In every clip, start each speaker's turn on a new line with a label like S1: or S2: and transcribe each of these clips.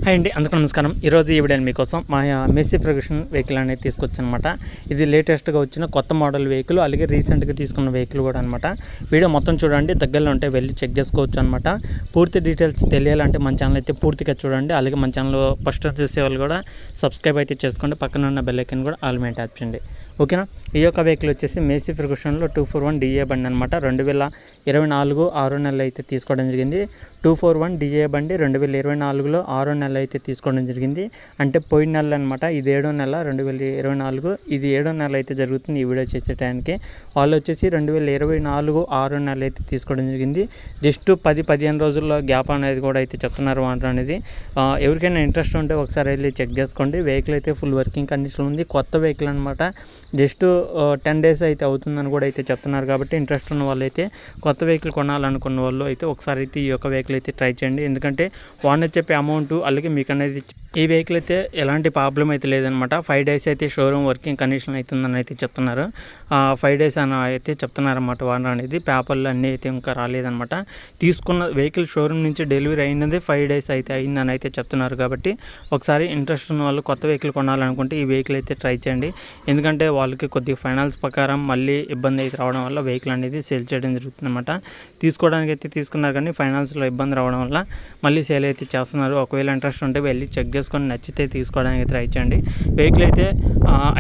S1: Hi అండి, అందరికీ నమస్కారం. ఈరోజు ఈ వీడియో మీకోసం మా మెస్సీ ఫెర్గుసన్ వెహికల్ అనేది తీసుకొచ్చానమాట. ఇది లేటెస్ట్గా వచ్చిన కొత్త మోడల్ వెహికల్, అలాగే రీసెంట్గా తీసుకున్న వెహికల్ కూడా అనమాట. వీడియో మొత్తం చూడండి, దగ్గరలో ఉంటే వెళ్ళి చెక్ చేసుకోవచ్చు అనమాట. పూర్తి డీటెయిల్స్ తెలియాలంటే మన ఛానల్ అయితే పూర్తిగా చూడండి. అలాగే మన ఛానల్ ఫస్ట్ చూసే వాళ్ళు కూడా సబ్స్క్రైబ్ అయితే చేసుకోండి. పక్కన ఉన్న బెల్ ఐకాన్ కూడా ఆల్ మీద ట్యాప్ చేయండి, ఓకేనా. ఈ యొక్క వెహికల్ వచ్చేసి మెస్సీ ఫెర్గుసన్లో 241 DA బండి అనమాట. 2024 6 నెలలు అయితే తీసుకోవడం జరిగింది. 241 DA బండి 2024లో 6 నెలలు అయితే తీసుకోవడం జరిగింది. అంటే పోయిన నెల అనమాట. ఇది 7వ నెల 2024, ఇది 7వ నెల అయితే జరుగుతుంది ఈ వీడియో చేసే టైంకి. వాళ్ళు వచ్చేసి 2024 6 నెలలు అయితే తీసుకోవడం జరిగింది. జస్ట్ 10-15 రోజుల్లో గ్యాప్ అనేది కూడా అయితే చెప్తున్నారు వాటర్ అనేది. ఎవరికైనా ఇంట్రెస్ట్ ఉంటే ఒకసారి వెళ్ళి చెక్ చేసుకోండి. వెహికల్ అయితే ఫుల్ వర్కింగ్ కండిషన్ ఉంది, కొత్త వెహికల్ అనమాట. జస్ట్ 10 డేస్ అయితే అవుతుందని కూడా అయితే చెప్తున్నారు. కాబట్టి ఇంట్రెస్ట్ ఉన్న వాళ్ళు అయితే, కొత్త వెహికల్ కొనాలనుకున్న వాళ్ళు అయితే ఒకసారి అయితే ఈ యొక్క వెహికల్ అయితే ట్రై చేయండి. ఎందుకంటే ఓనర్ చెప్పే అమౌంట్ అలాగే మీకు అనేది ఈ వెహికల్ అయితే ఎలాంటి ప్రాబ్లం అయితే లేదనమాట. 5 డేస్ అయితే షోరూమ్ వర్కింగ్ కండిషన్ అవుతుందని అయితే చెప్తున్నారు. 5 డేస్ అని అయితే చెప్తున్నారన్నమాట ఓనర్ అనేది. పేపర్లు అన్నీ అయితే ఇంకా రాలేదనమాట. తీసుకున్న వెహికల్ షోరూమ్ నుంచి డెలివరీ అయినది 5 డేస్ అయితే అయిందని అయితే చెప్తున్నారు. కాబట్టి ఒకసారి ఇంట్రెస్ట్ ఉన్న వాళ్ళు కొత్త వెహికల్ కొనాలనుకుంటే ఈ వెహికల్ అయితే ట్రై చేయండి. ఎందుకంటే వాళ్ళకి కొద్దిగా ఫైనాన్స్ ప్రకారం మళ్ళీ ఇబ్బంది అయితే రావడం వల్ల వెహికల్ అనేది సేల్ చేయడం జరుగుతుంది అనమాట. తీసుకోవడానికి అయితే తీసుకున్నారు, కానీ ఫైనాన్స్లో ఇబ్బంది రావడం వల్ల మళ్ళీ సేల్ అయితే చేస్తున్నారు. ఒకవేళ ఇంట్రెస్ట్ ఉంటే వెళ్ళి చెక్ చేసుకొని నచ్చితే తీసుకోవడానికి ట్రై చేయండి. వెహికల్ అయితే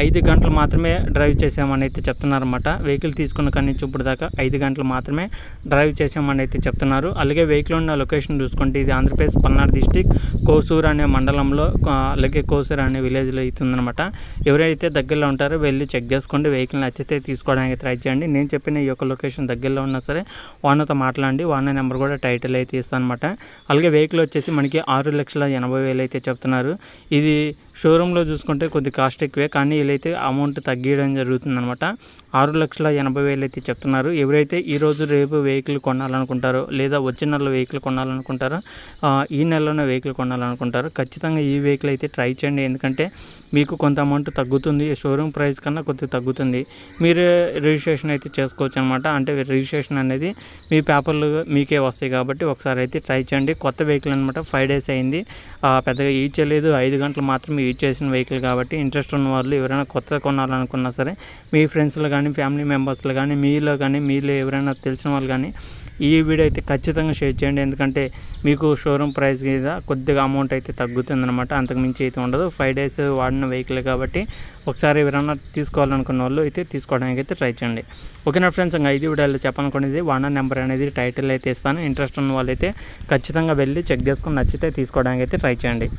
S1: 5 గంటలు మాత్రమే డ్రైవ్ చేసామని అయితే చెప్తున్నారన్నమాట. వెహికల్ తీసుకున్న కానీ నుంచి ఇప్పుడు దాకా 5 గంటలు మాత్రమే డ్రైవ్ చేసామని అయితే చెప్తున్నారు. అలాగే వెహికల్ ఉన్న లొకేషన్ చూసుకుంటే ఇది ఆంధ్రప్రదేశ్ పల్నాడు డిస్టిక్ కోసూరు అనే మండలంలో, అలాగే కోసూరు అనే విలేజ్లో అవుతుందన్నమాట. ఎవరైతే దగ్గరలో ఉంటారో వెళ్ళి చెక్ చేసుకోండి. వెహికల్ నచ్చితే తీసుకోవడానికి ట్రై చేయండి. నేను చెప్పిన ఈ యొక్క లొకేషన్ దగ్గరలో ఉన్నా సరే ఓనర్తో మాట్లాడండి. ఓనర్ నెంబర్ కూడా టైటిల్ అయితే ఇస్తాను అనమాట. అలాగే వెహికల్ వచ్చేసి మనకి 6,80,000 అయితే చెప్తున్నారు. ఇది షోరూంలో చూసుకుంటే కొద్ది కాస్ట్ ఎక్కువే, కానీ వీళ్ళైతే అమౌంట్ తగ్గించడం జరుగుతుందన్నమాట. 6,80,000 అయితే చెప్తున్నారు. ఎవరైతే ఈరోజు రేపు వెహికల్ కొనాలనుకుంటారో, లేదా వచ్చే నెలలో వెహికల్ కొనాలనుకుంటారో, ఈ నెలలోనే వెహికల్ కొనాలనుకుంటారో ఖచ్చితంగా ఈ వెహికల్ అయితే ట్రై చేయండి. ఎందుకంటే మీకు కొంత అమౌంట్ తగ్గుతుంది, షోరూమ్ ప్రైస్ కన్నా కొద్దిగా తగ్గుతుంది. మీరే రిజిస్ట్రేషన్ అయితే చేసుకోవచ్చు అనమాట. అంటే రిజిస్ట్రేషన్ అనేది మీ పేపర్లు మీకే వస్తాయి. కాబట్టి ఒకసారి అయితే ట్రై చేయండి. కొత్త వెహికల్ అనమాట. 5 డేస్ అయింది, పెద్దగా యూజ్ చేయలేదు. 5 గంటలు మాత్రమే యూజ్ చేసిన వెహికల్. కాబట్టి ఇంట్రెస్ట్ ఉన్న వాళ్ళు ఎవరైనా కొత్తగా కొనాలనుకున్నా సరే మీ ఫ్రెండ్స్లో కానీ, ఫ్యామిలీ మెంబర్స్లో కానీ, మీలో కానీ, మీలో ఎవరైనా తెలిసిన వాళ్ళు కానీ ఈ వీడియో అయితే ఖచ్చితంగా షేర్ చేయండి. ఎందుకంటే మీకు షోరూమ్ ప్రైస్ మీద కొద్దిగా అమౌంట్ అయితే తగ్గుతుందన్నమాట. అంతకుమించి అయితే ఉండదు. 5 డేస్ వాడిన వెహికల్ కాబట్టి ఒకసారి ఎవరైనా తీసుకోవాలనుకున్న వాళ్ళు అయితే తీసుకోవడానికి అయితే ట్రై చేయండి. ఓకేనా ఫ్రెండ్స్, ఇంకా 5 వీడియోలో చెప్పాలనుకునేది ఓనర్ నెంబర్ అనేది టైటిల్ అయితే ఇస్తాను. ఇంట్రెస్ట్ ఉన్న వాళ్ళు అయితే ఖచ్చితంగా వెళ్ళి చెక్ చేసుకుని నచ్చితే తీసుకోవడానికి అయితే ట్రై చేయండి.